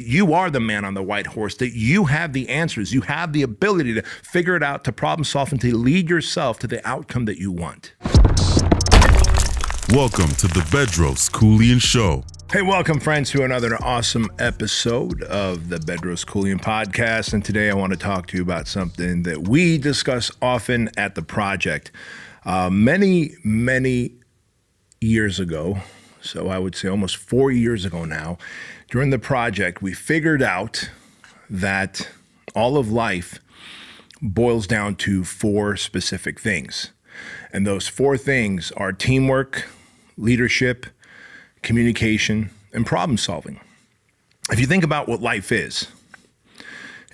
you are the man on the white horse, that you have the answers. You have the ability to figure it out, to problem solve, and to lead yourself to the outcome that you want. Welcome to the Bedros Keuilian Show. Hey, welcome, friends, to another awesome episode of the Bedros Keuilian podcast. And today I want to talk to you about something that we discuss often at the project. Many years ago, so I would say almost 4 years ago now, during the project, we figured out that all of life boils down to four specific things. And those four things are teamwork, leadership, communication, and problem solving. If you think about what life is,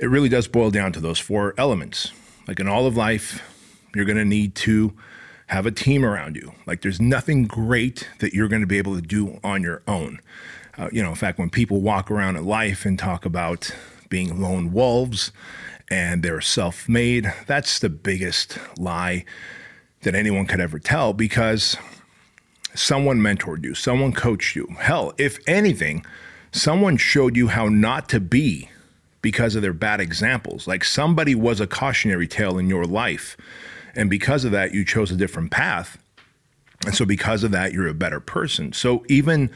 it really does boil down to those four elements. Like in all of life, you're going to need to have a team around you. Like there's nothing great that you're going to be able to do on your own. In fact, when people walk around in life and talk about being lone wolves and they're self-made, that's the biggest lie that anyone could ever tell, because someone mentored you, someone coached you. Hell, if anything, someone showed you how not to be because of their bad examples. Like somebody was a cautionary tale in your life, and because of that, you chose a different path. And so because of that, you're a better person. So even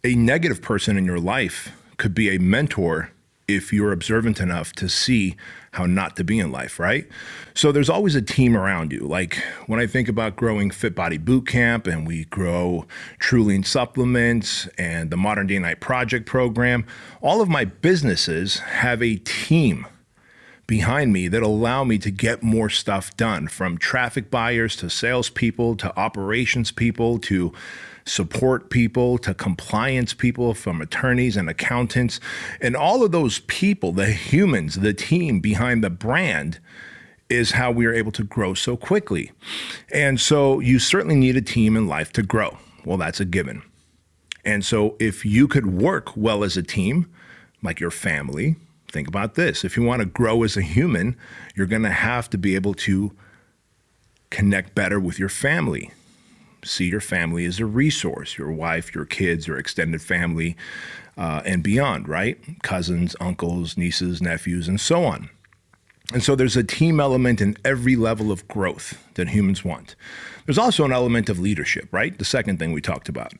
a negative person in your life could be a mentor if you're observant enough to see how not to be in life, right? So there's always a team around you. Like when I think about growing Fit Body Bootcamp, and we grow True Lean Supplements and the Modern Day Night Project program, all of my businesses have a team behind me that allow me to get more stuff done, from traffic buyers to salespeople to operations people to support people to compliance people, from attorneys and accountants. And all of those people, the humans, the team behind the brand, is how we are able to grow so quickly. And so you certainly need a team in life to grow. Well, that's a given. And so if you could work well as a team, like your family, think about this. If you want to grow as a human, you're going to have to be able to connect better with your family. See your family as a resource, your wife, your kids, your extended family, and beyond, right? Cousins, uncles, nieces, nephews, and so on. And so there's a team element in every level of growth that humans want. There's also an element of leadership, right? The second thing we talked about.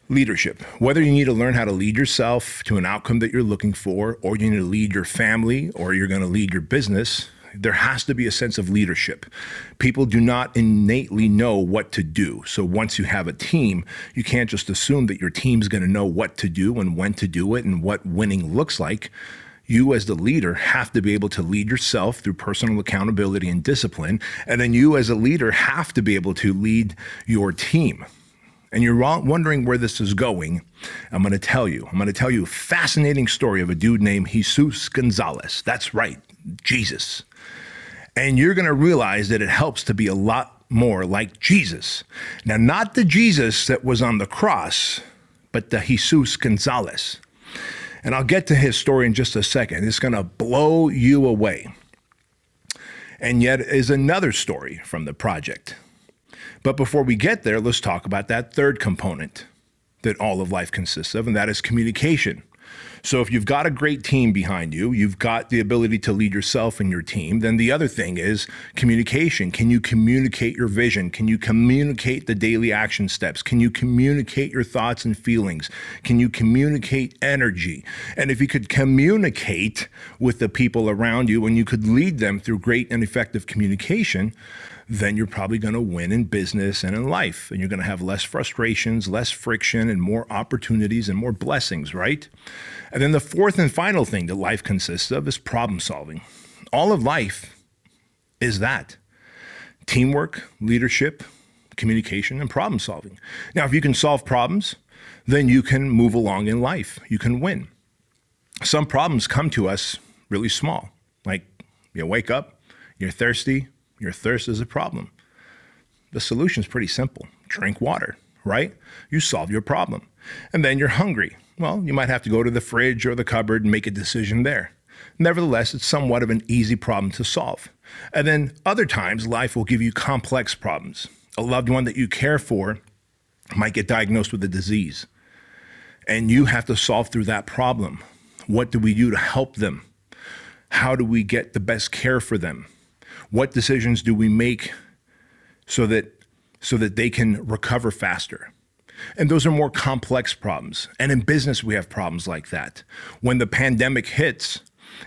Leadership. Whether you need to learn how to lead yourself to an outcome that you're looking for, or you need to lead your family, or you're going to lead your business, there has to be a sense of leadership. People do not innately know what to do. So once you have a team, you can't just assume that your team's going to know what to do and when to do it and what winning looks like. You as the leader have to be able to lead yourself through personal accountability and discipline. And then you as a leader have to be able to lead your team. And you're wondering where this is going. I'm going to tell you. I'm going to tell you a fascinating story of a dude named Jesus Gonzalez. That's right, Jesus. And you're going to realize that it helps to be a lot more like Jesus. Now, not the Jesus that was on the cross, but the Jesus Gonzalez. And I'll get to his story in just a second. It's going to blow you away. And yet is another story from the project. But before we get there, let's talk about that third component that all of life consists of, and that is communication. So if you've got a great team behind you, you've got the ability to lead yourself and your team, then the other thing is communication. Can you communicate your vision? Can you communicate the daily action steps? Can you communicate your thoughts and feelings? Can you communicate energy? And if you could communicate with the people around you and you could lead them through great and effective communication, then you're probably going to win in business and in life. And you're going to have less frustrations, less friction, and more opportunities and more blessings, right? And then the fourth and final thing that life consists of is problem solving. All of life is that. Teamwork, leadership, communication, and problem solving. Now, if you can solve problems, then you can move along in life. You can win. Some problems come to us really small. Like you wake up, you're thirsty, your thirst is a problem. The solution is pretty simple. Drink water, right? You solve your problem. And then you're hungry. Well, you might have to go to the fridge or the cupboard and make a decision there. Nevertheless, it's somewhat of an easy problem to solve. And then other times, life will give you complex problems. A loved one that you care for might get diagnosed with a disease, and you have to solve through that problem. What do we do to help them? How do we get the best care for them? What decisions do we make so that they can recover faster? And those are more complex problems. And in business, we have problems like that. When the pandemic hits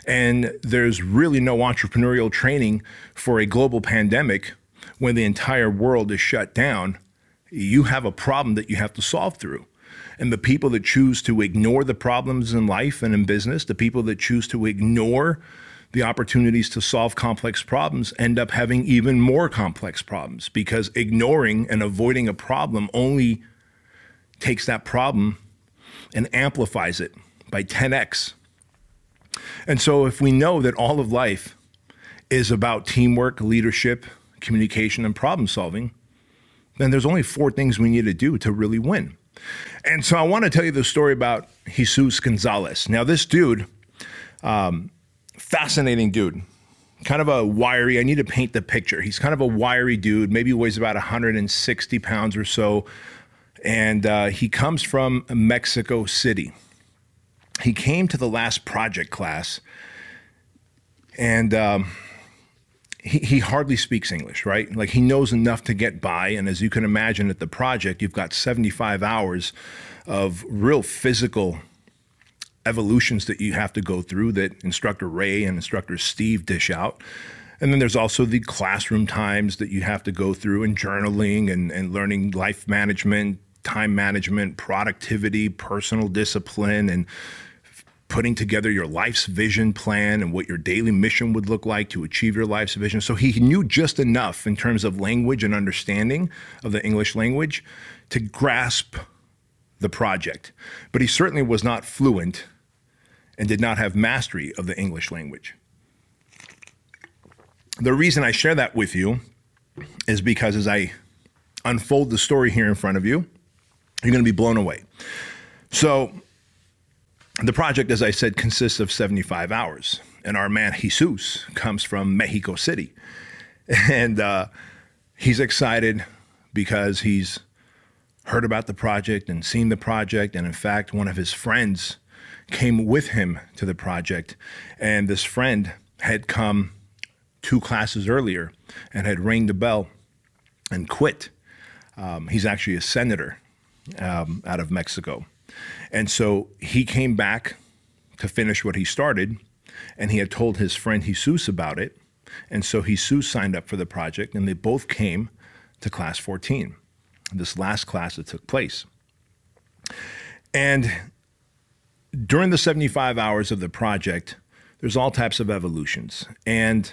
and there's really no entrepreneurial training for a global pandemic, when the entire world is shut down, you have a problem that you have to solve through. And the people that choose to ignore the problems in life and in business, the people that choose to ignore the opportunities to solve complex problems end up having even more complex problems, because ignoring and avoiding a problem only takes that problem and amplifies it by 10x. And so if we know that all of life is about teamwork, leadership, communication, and problem solving, then there's only 4 things we need to do to really win. And so I want to tell you the story about Jesus Gonzalez. Now, this dude, fascinating dude, kind of a wiry, I need to paint the picture. He's kind of a wiry dude, maybe weighs about 160 pounds or so. And he comes from Mexico City. He came to the last project class, and he hardly speaks English, right? Like, he knows enough to get by. And as you can imagine, at the project, you've got 75 hours of real physical evolutions that you have to go through that Instructor Ray and Instructor Steve dish out. And then there's also the classroom times that you have to go through, and journaling and learning life management, time management, productivity, personal discipline, and putting together your life's vision plan and what your daily mission would look like to achieve your life's vision. So he knew just enough in terms of language and understanding of the English language to grasp the project. But he certainly was not fluent and did not have mastery of the English language. The reason I share that with you is because as I unfold the story here in front of you, you're going to be blown away. So the project, as I said, consists of 75 hours. And our man Jesus comes from Mexico City. And he's excited because he's heard about the project and seen the project. And in fact, one of his friends came with him to the project. And this friend had come 2 classes earlier and had rang the bell and quit. He's actually a senator out of Mexico. And so he came back to finish what he started, and he had told his friend Jesus about it. And so Jesus signed up for the project, and they both came to class 14, this last class that took place. And during the 75 hours of the project, there's all types of evolutions. And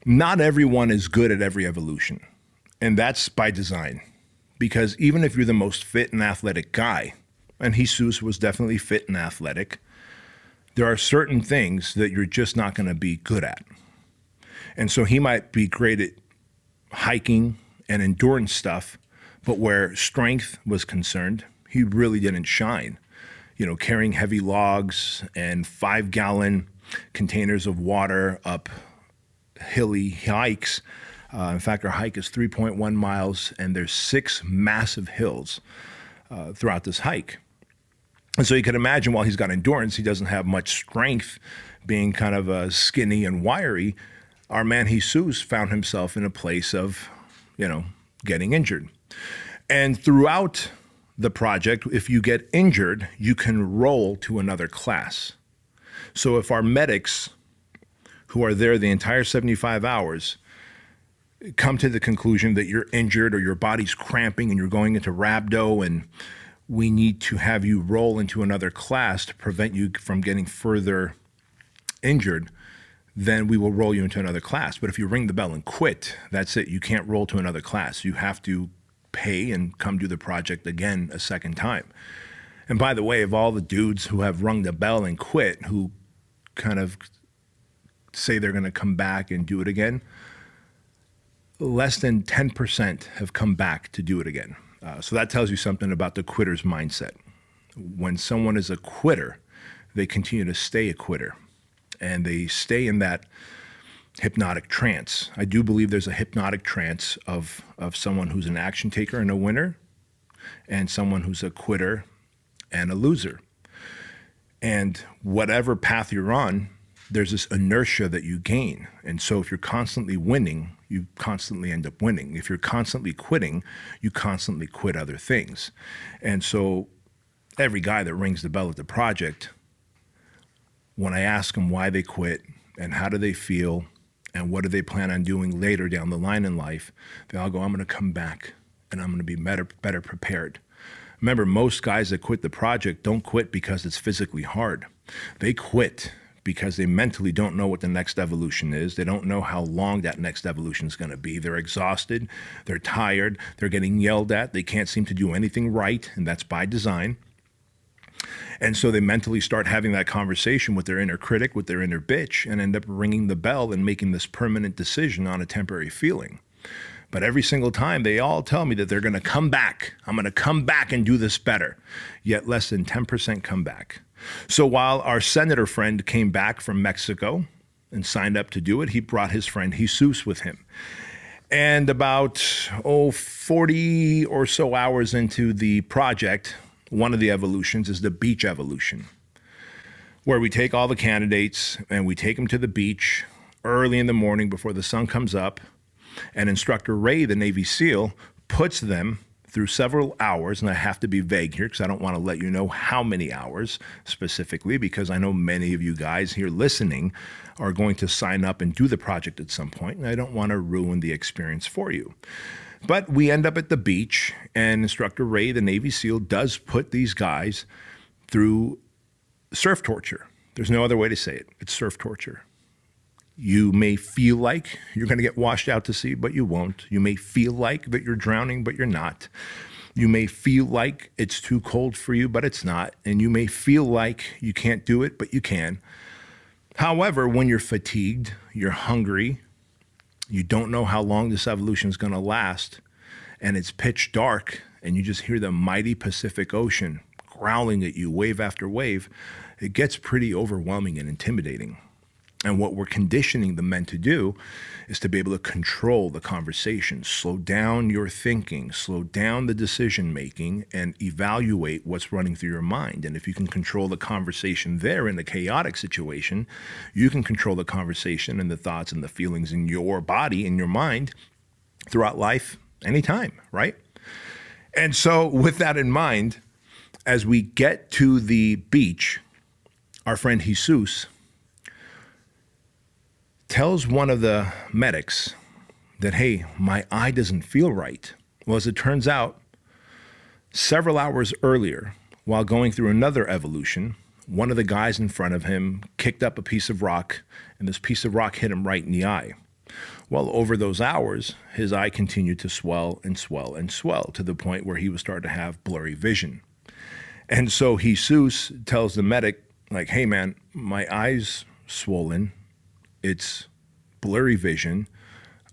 not everyone is good at every evolution. And that's by design. Because even if you're the most fit and athletic guy, and Jesus was definitely fit and athletic, there are certain things that you're just not going to be good at. And so he might be great at hiking and endurance stuff, but where strength was concerned, he really didn't shine. You know, carrying heavy logs and 5-gallon containers of water up hilly hikes. In fact, our hike is 3.1 miles, and there's 6 massive hills throughout this hike. And so you can imagine, while he's got endurance, he doesn't have much strength, being kind of skinny and wiry. Our man Jesus found himself in a place of, getting injured. And throughout the project, if you get injured, you can roll to another class. So if our medics, who are there the entire 75 hours, come to the conclusion that you're injured or your body's cramping and you're going into rhabdo, and we need to have you roll into another class to prevent you from getting further injured, then we will roll you into another class. But if you ring the bell and quit, that's it. You can't roll to another class. You have to pay and come do the project again a second time. And by the way, of all the dudes who have rung the bell and quit, who kind of say they're going to come back and do it again, less than 10% have come back to do it again. So that tells you something about the quitter's mindset. When someone is a quitter, they continue to stay a quitter, and they stay in that hypnotic trance. I do believe there's a hypnotic trance of someone who's an action taker and a winner, and someone who's a quitter and a loser. And whatever path you're on, there's this inertia that you gain. And so if you're constantly winning, you constantly end up winning. If you're constantly quitting, you constantly quit other things. And so every guy that rings the bell at the project, when I ask them why they quit and how do they feel and what do they plan on doing later down the line in life, they all go, I'm going to come back and I'm going to be better prepared. Remember, most guys that quit the project don't quit because it's physically hard. They quit because they mentally don't know what the next evolution is. They don't know how long that next evolution is going to be. They're exhausted. They're tired. They're getting yelled at. They can't seem to do anything right, and that's by design. And so they mentally start having that conversation with their inner critic, with their inner bitch, and end up ringing the bell and making this permanent decision on a temporary feeling. But every single time, they all tell me that they're going to come back. I'm going to come back and do this better. Yet less than 10% come back. So while our senator friend came back from Mexico and signed up to do it, he brought his friend Jesus with him. And about 40 or so hours into the project, one of the evolutions is the beach evolution, where we take all the candidates and we take them to the beach early in the morning before the sun comes up. And Instructor Ray, the Navy SEAL, puts them through several hours, and I have to be vague here because I don't want to let you know how many hours specifically, because I know many of you guys here listening are going to sign up and do the project at some point, and I don't want to ruin the experience for you. But we end up at the beach, and Instructor Ray, the Navy SEAL, does put these guys through surf torture. There's no other way to say it. It's surf torture. You may feel like you're going to get washed out to sea, but you won't. You may feel like that you're drowning, but you're not. You may feel like it's too cold for you, but it's not. And you may feel like you can't do it, but you can. However, when you're fatigued, you're hungry, you don't know how long this evolution is going to last, and it's pitch dark, and you just hear the mighty Pacific Ocean growling at you wave after wave, it gets pretty overwhelming and intimidating. And what we're conditioning the men to do is to be able to control the conversation, slow down your thinking, slow down the decision making, and evaluate what's running through your mind. And if you can control the conversation there in the chaotic situation, you can control the conversation and the thoughts and the feelings in your body, in your mind, throughout life, anytime, right? And so with that in mind, as we get to the beach, our friend Jesus tells one of the medics that, hey, my eye doesn't feel right. Well, as it turns out, several hours earlier, while going through another evolution, one of the guys in front of him kicked up a piece of rock, and this piece of rock hit him right in the eye. Well, over those hours, his eye continued to swell and swell and swell to the point where he was starting to have blurry vision. And so Jesus tells the medic, like, hey, man, my eye's swollen. It's blurry vision.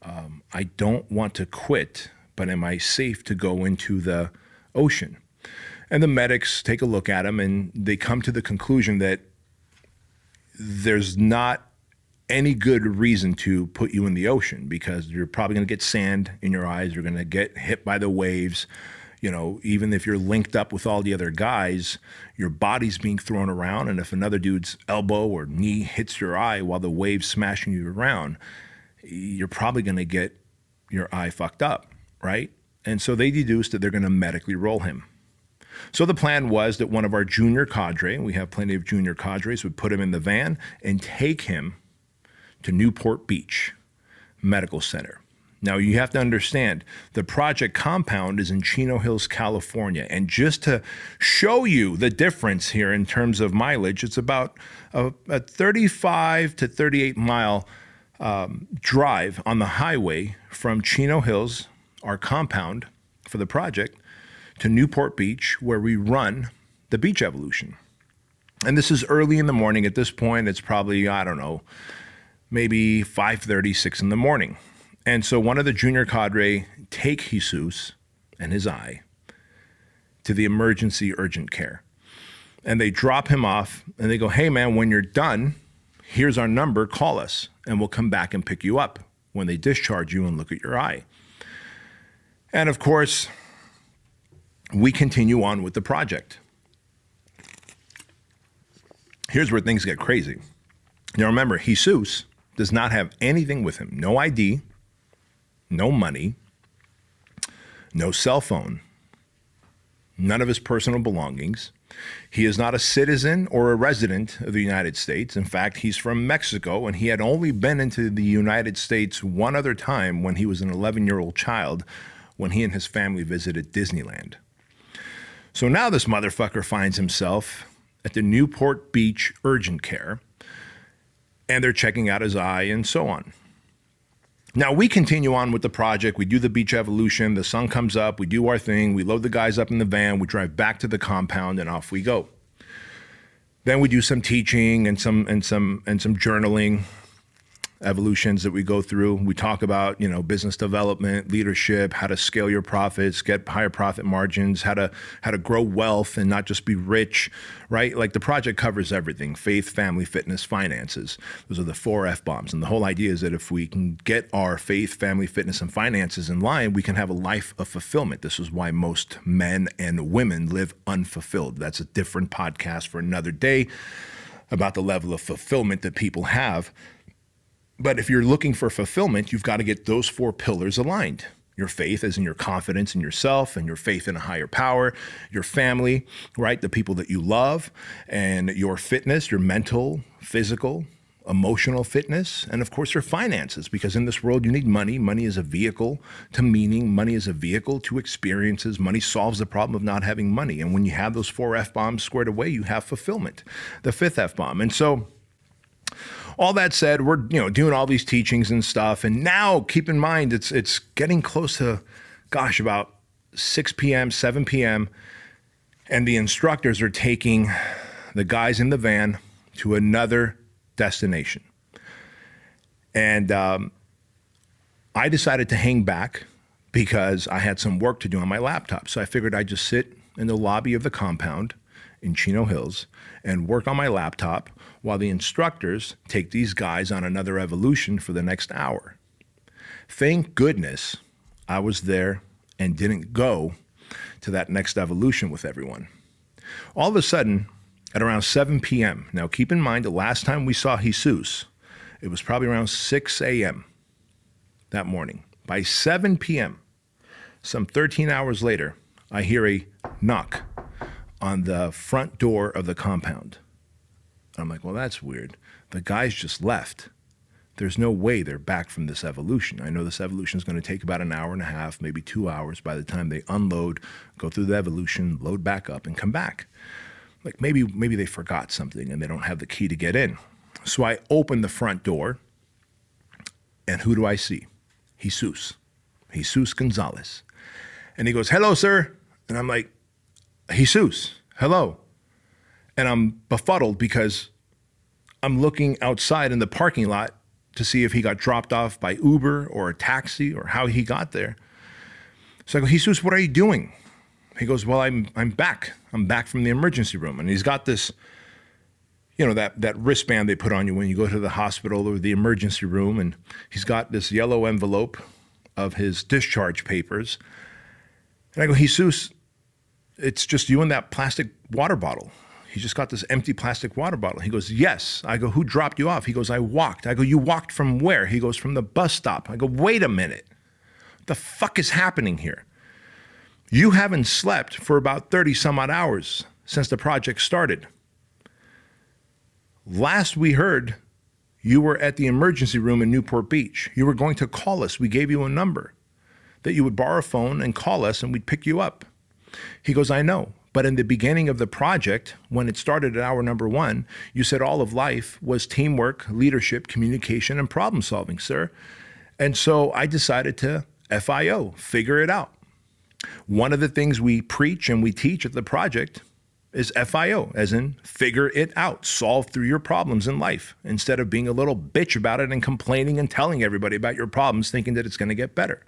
I don't want to quit, but am I safe to go into the ocean? And the medics take a look at him, and they come to the conclusion that there's not any good reason to put you in the ocean, because you're probably going to get sand in your eyes. You're going to get hit by the waves. You know, even if you're linked up with all the other guys, your body's being thrown around. And if another dude's elbow or knee hits your eye while the wave's smashing you around, you're probably going to get your eye fucked up, right? And so they deduced that they're going to medically roll him. So the plan was that one of our junior cadre, and we have plenty of junior cadres, would put him in the van and take him to Newport Beach Medical Center. Now, you have to understand, the project compound is in Chino Hills, California. And just to show you the difference here in terms of mileage, it's about a 35 to 38 mile drive on the highway from Chino Hills, our compound for the project, to Newport Beach, where we run the beach evolution. And this is early in the morning. At this point, it's probably, I don't know, maybe 5:30, 6 in the morning. And so one of the junior cadre take Jesus and his eye to the emergency urgent care. And they drop him off, and they go, hey, man, when you're done, here's our number, call us, and we'll come back and pick you up when they discharge you and look at your eye. And of course, we continue on with the project. Here's where things get crazy. Now remember, Jesus does not have anything with him. No ID, no money, no cell phone, none of his personal belongings. He is not a citizen or a resident of the United States. In fact, he's from Mexico, and he had only been into the United States one other time when he was an 11-year-old child, when he and his family visited Disneyland. So now this motherfucker finds himself at the Newport Beach urgent care, and they're checking out his eye and so on. Now, we continue on with the project. We do the beach evolution. The sun comes up. We do our thing. We load the guys up in the van. We drive back to the compound, and off we go. Then we do some teaching and some journaling evolutions that we go through. We talk about, business development, leadership, how to scale your profits, get higher profit margins, how to grow wealth and not just be rich, right? Like the project covers everything: faith, family, fitness, finances. Those are the 4 F-bombs. And the whole idea is that if we can get our faith, family, fitness, and finances in line, we can have a life of fulfillment. This is why most men and women live unfulfilled. That's a different podcast for another day about the level of fulfillment that people have. But if you're looking for fulfillment, you've got to get those 4 pillars aligned. Your faith, as in your confidence in yourself and your faith in a higher power, your family, right? The people that you love, and your fitness, your mental, physical, emotional fitness, and of course your finances, because in this world you need money. Money is a vehicle to meaning. Money is a vehicle to experiences. Money solves the problem of not having money. And when you have those 4 F-bombs squared away, you have fulfillment, the 5th F-bomb. And so all that said, we're doing all these teachings and stuff, and now keep in mind it's getting close to, about 6 p.m., 7 p.m., and the instructors are taking the guys in the van to another destination. And I decided to hang back because I had some work to do on my laptop. So I figured I'd just sit in the lobby of the compound in Chino Hills and work on my laptop while the instructors take these guys on another evolution for the next hour. Thank goodness I was there and didn't go to that next evolution with everyone. All of a sudden, at around 7 p.m., now keep in mind the last time we saw Jesus, it was probably around 6 a.m. that morning. By 7 p.m., some 13 hours later, I hear a knock on the front door of the compound. I'm like, well, that's weird. The guys just left. There's no way they're back from this evolution. I know this evolution is going to take about an hour and a half, maybe 2 hours by the time they unload, go through the evolution, load back up, and come back. Like maybe they forgot something and they don't have the key to get in. So I open the front door, and who do I see? Jesus Gonzalez. And he goes, "Hello, sir." And I'm like, "Jesus, hello." And I'm befuddled because I'm looking outside in the parking lot to see if he got dropped off by Uber or a taxi or how he got there. So I go, "Jesus, what are you doing?" He goes, "Well, I'm back. I'm back from the emergency room." And he's got this, that wristband they put on you when you go to the hospital or the emergency room. And he's got this yellow envelope of his discharge papers. And I go, "Jesus, it's just you and that plastic water bottle." He's just got this empty plastic water bottle. He goes, "Yes." I go, "Who dropped you off?" He goes, "I walked." I go, "You walked from where?" He goes, "From the bus stop." I go, "Wait a minute. What the fuck is happening here? You haven't slept for about 30 some odd hours since the project started. Last we heard, you were at the emergency room in Newport Beach. You were going to call us. We gave you a number that you would borrow a phone and call us and we'd pick you up." He goes, "I know. But in the beginning of the project, when it started at hour number 1, you said all of life was teamwork, leadership, communication, and problem solving, sir. And so I decided to FIO, figure it out. One of the things we preach and we teach at the project is FIO, as in figure it out, solve through your problems in life, instead of being a little bitch about it and complaining and telling everybody about your problems, thinking that it's going to get better."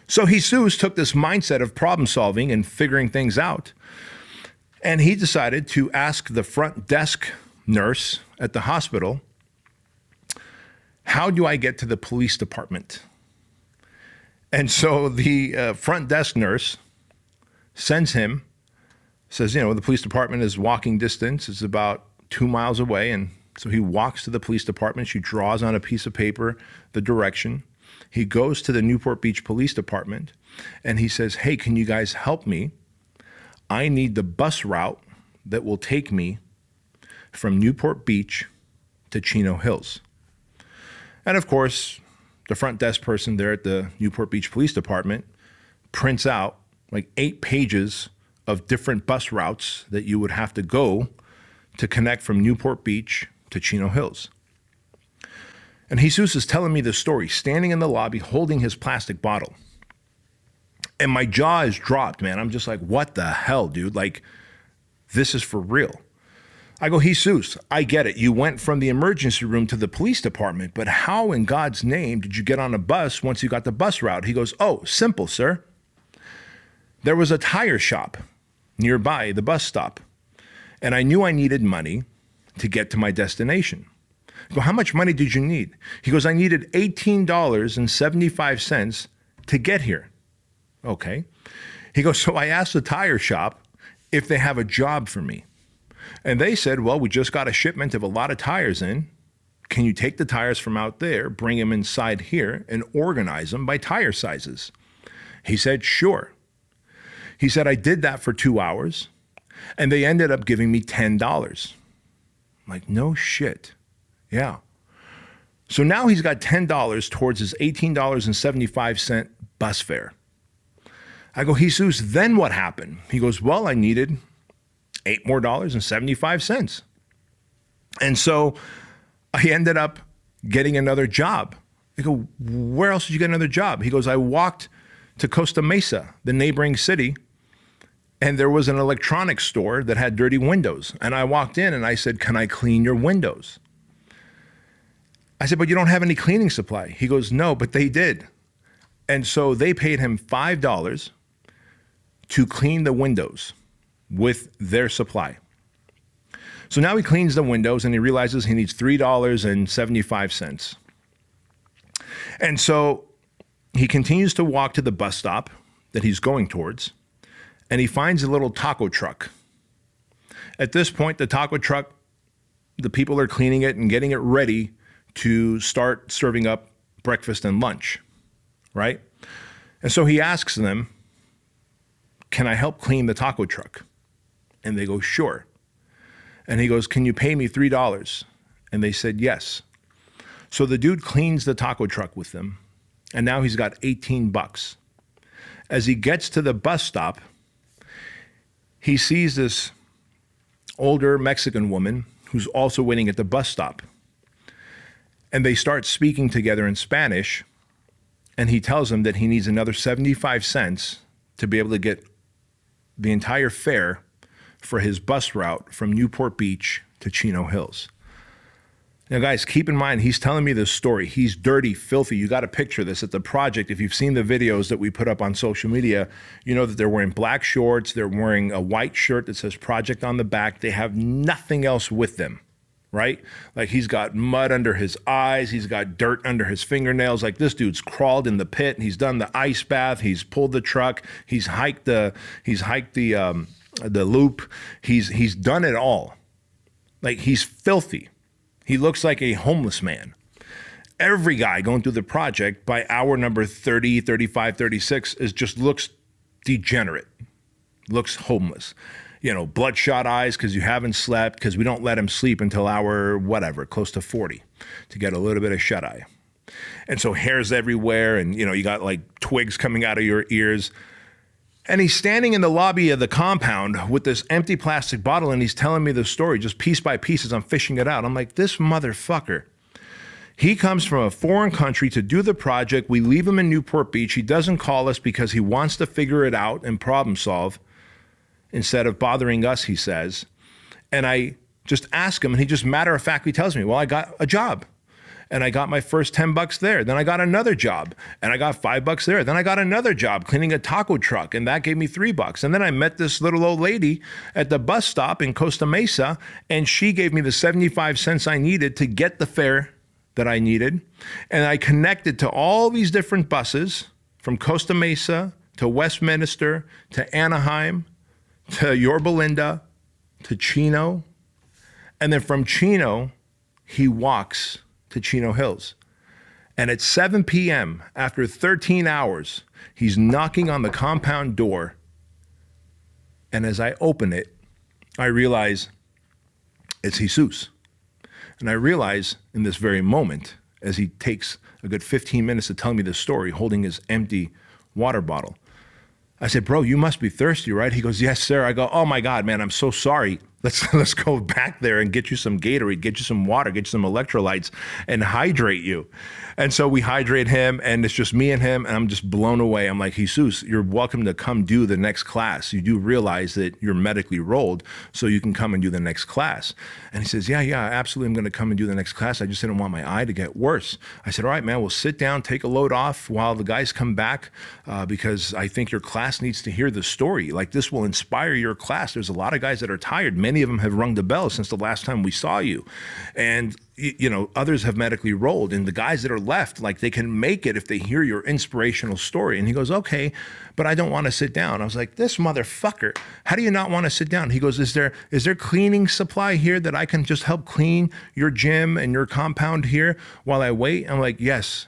So Jesus took this mindset of problem solving and figuring things out, and he decided to ask the front desk nurse at the hospital, "How do I get to the police department?" And so the front desk nurse sends him, says, "The police department is walking distance. It's about 2 miles away. And so he walks to the police department. She draws on a piece of paper the direction. He goes to the Newport Beach Police Department and he says, hey, can you guys help me? I need the bus route that will take me from Newport Beach to Chino Hills. And of course, the front desk person there at the Newport Beach Police Department prints out like 8 pages of different bus routes that you would have to go to connect from Newport Beach to Chino Hills. And Jesus is telling me this story, standing in the lobby, holding his plastic bottle. And my jaw is dropped, man. I'm just like, what the hell, dude? Like, this is for real. I go, Jesus, I get it. You went from the emergency room to the police department, but how in God's name did you get on a bus once you got the bus route? He goes, oh, simple, sir. There was a tire shop nearby the bus stop, and I knew I needed money to get to my destination. I go, how much money did you need? He goes, I needed $18.75 to get here. Okay. He goes, so I asked the tire shop if they have a job for me. And they said, well, we just got a shipment of a lot of tires in. Can you take the tires from out there, bring them inside here, and organize them by tire sizes? He said, sure. He said, I did that for 2 hours, and they ended up giving me $10. I'm like, no shit. Yeah. So now he's got $10 towards his $18.75 bus fare. I go, Jesus, then what happened? He goes, well, I needed $8 more and 75 cents. And so I ended up getting another job. I go, where else did you get another job? He goes, I walked to Costa Mesa, the neighboring city, and there was an electronics store that had dirty windows. And I walked in and I said, can I clean your windows? I said, but you don't have any cleaning supply. He goes, no, but they did. And so they paid him $5 to clean the windows with their supply. So now he cleans the windows and he realizes he needs $3.75. And so he continues to walk to the bus stop that he's going towards, and he finds a little taco truck. At this point, the taco truck, the people are cleaning it and getting it ready to start serving up breakfast and lunch, right? And so he asks them, can I help clean the taco truck? And they go, sure. And he goes, can you pay me $3? And they said, yes. So the dude cleans the taco truck with them, and now he's got $18. As he gets to the bus stop, he sees this older Mexican woman who's also waiting at the bus stop. And they start speaking together in Spanish, and he tells him that he needs another 75 cents to be able to get the entire fare for his bus route from Newport Beach to Chino Hills. Now, guys, keep in mind, he's telling me this story. He's dirty, filthy. You got to picture this at the project. If you've seen the videos that we put up on social media, you know that they're wearing black shorts. They're wearing a white shirt that says project on the back. They have nothing else with them, right? Like, he's got mud under his eyes. He's got dirt under his fingernails. Like, this dude's crawled in the pit. He's done the ice bath. He's pulled the truck. He's hiked the loop. He's done it all. Like, he's filthy. He looks like a homeless man. Every guy going through the project by hour number 30, 35, 36 looks degenerate, looks homeless. You know, bloodshot eyes because you haven't slept, because we don't let him sleep until hour whatever, close to 40, to get a little bit of shut eye. And so hair's everywhere, and you got like twigs coming out of your ears. And he's standing in the lobby of the compound with this empty plastic bottle, and he's telling me the story just piece by piece as I'm fishing it out. I'm like, this motherfucker. He comes from a foreign country to do the project. We leave him in Newport Beach. He doesn't call us because he wants to figure it out and problem solve instead of bothering us, he says. And I just ask him, and he just matter-of-factly tells me, well, I got a job. And I got my first $10 there. Then I got another job, and I got $5 there. Then I got another job cleaning a taco truck, and that gave me $3. And then I met this little old lady at the bus stop in Costa Mesa, and she gave me the 75 cents I needed to get the fare that I needed. And I connected to all these different buses from Costa Mesa to Westminster to Anaheim to Yorba Linda to Chino. And then from Chino, he walks to Chino Hills. And at 7 p.m., after 13 hours, he's knocking on the compound door. And as I open it, I realize it's Jesus. And I realize in this very moment, as he takes a good 15 minutes to tell me this story, holding his empty water bottle, I said, bro, you must be thirsty, right? He goes, yes, sir. I go, oh my God, man, I'm so sorry. Let's go back there and get you some Gatorade, get you some water, get you some electrolytes, and hydrate you. And so we hydrate him, and it's just me and him, and I'm just blown away. I'm like, Jesus, you're welcome to come do the next class. You do realize that you're medically rolled, so you can come and do the next class. And he says, yeah, absolutely, I'm going to come and do the next class. I just didn't want my eye to get worse. I said, all right, man, we'll sit down, take a load off while the guys come back, because I think your class needs to hear the story. Like, this will inspire your class. There's a lot of guys that are tired. Many of them have rung the bell since the last time we saw you. And others have medically rolled, and the guys that are left, like, they can make it if they hear your inspirational story. And he goes, okay, but I don't want to sit down. I was like, this motherfucker, how do you not want to sit down? He goes, is there cleaning supply here that I can just help clean your gym and your compound here while I wait? I'm like, yes.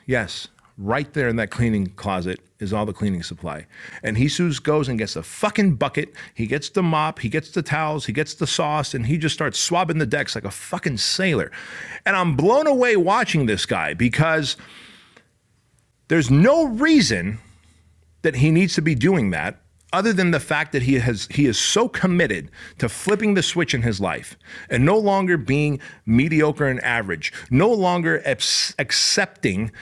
Right there in that cleaning closet is all the cleaning supply. And Jesus goes and gets a fucking bucket. He gets the mop, he gets the towels, he gets the sauce, and he just starts swabbing the decks like a fucking sailor. And I'm blown away watching this guy, because there's no reason that he needs to be doing that, other than the fact that he is so committed to flipping the switch in his life and no longer being mediocre and average, no longer accepting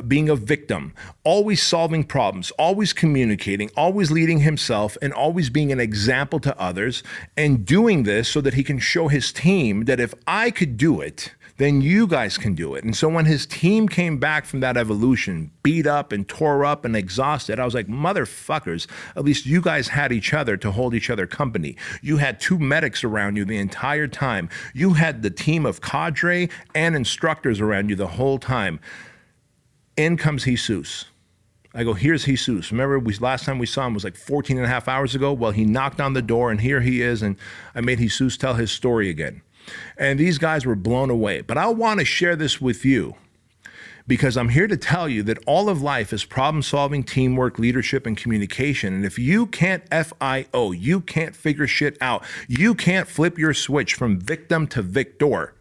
being a victim, always solving problems, always communicating, always leading himself, and always being an example to others, and doing this so that he can show his team that if I could do it, then you guys can do it. And so when his team came back from that evolution, beat up and tore up and exhausted, I was like, motherfuckers, at least you guys had each other to hold each other company. You had 2 medics around you the entire time. You had the team of cadre and instructors around you the whole time. In comes Jesus. I go, here's Jesus. Remember, last time we saw him was like 14 and a half hours ago? Well, he knocked on the door, and here he is, and I made Jesus tell his story again. And these guys were blown away. But I want to share this with you, because I'm here to tell you that all of life is problem-solving, teamwork, leadership, and communication. And if you can't FIO, you can't figure shit out, you can't flip your switch from victim to victor,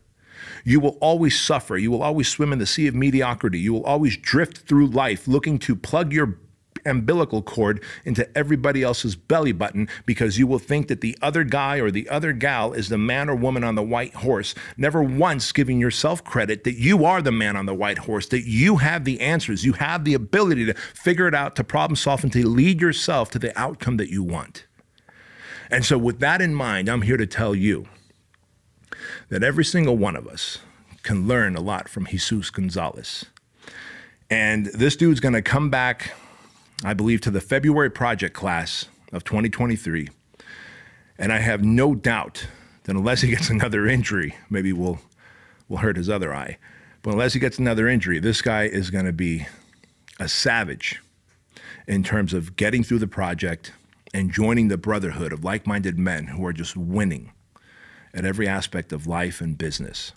you will always suffer. You will always swim in the sea of mediocrity. You will always drift through life looking to plug your umbilical cord into everybody else's belly button, because you will think that the other guy or the other gal is the man or woman on the white horse, never once giving yourself credit that you are the man on the white horse, that you have the answers, you have the ability to figure it out, to problem solve, and to lead yourself to the outcome that you want. And so with that in mind, I'm here to tell you that every single one of us can learn a lot from Jesus Gonzalez. And this dude's going to come back, I believe, to the February project class of 2023. And I have no doubt that unless he gets another injury, maybe we'll hurt his other eye. But unless he gets another injury, this guy is going to be a savage in terms of getting through the project and joining the brotherhood of like-minded men who are just winning at every aspect of life and business.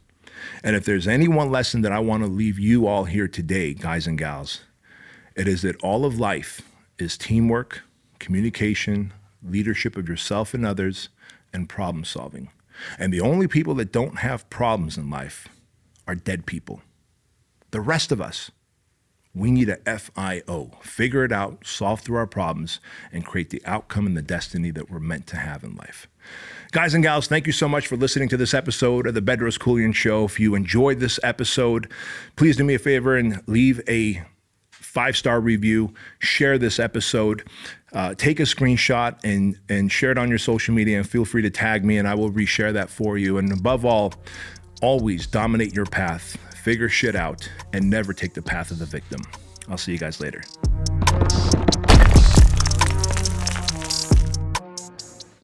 And if there's any one lesson that I want to leave you all here today, guys and gals, it is that all of life is teamwork, communication, leadership of yourself and others, and problem solving. And the only people that don't have problems in life are dead people. The rest of us, we need a FIO, figure it out, solve through our problems, and create the outcome and the destiny that we're meant to have in life. Guys and gals, thank you so much for listening to this episode of the Bedros Keuilian Show. If you enjoyed this episode, please do me a favor and leave a 5-star review, share this episode, take a screenshot and share it on your social media, and feel free to tag me and I will reshare that for you. And above all, always dominate your path, figure shit out, and never take the path of the victim. I'll see you guys later.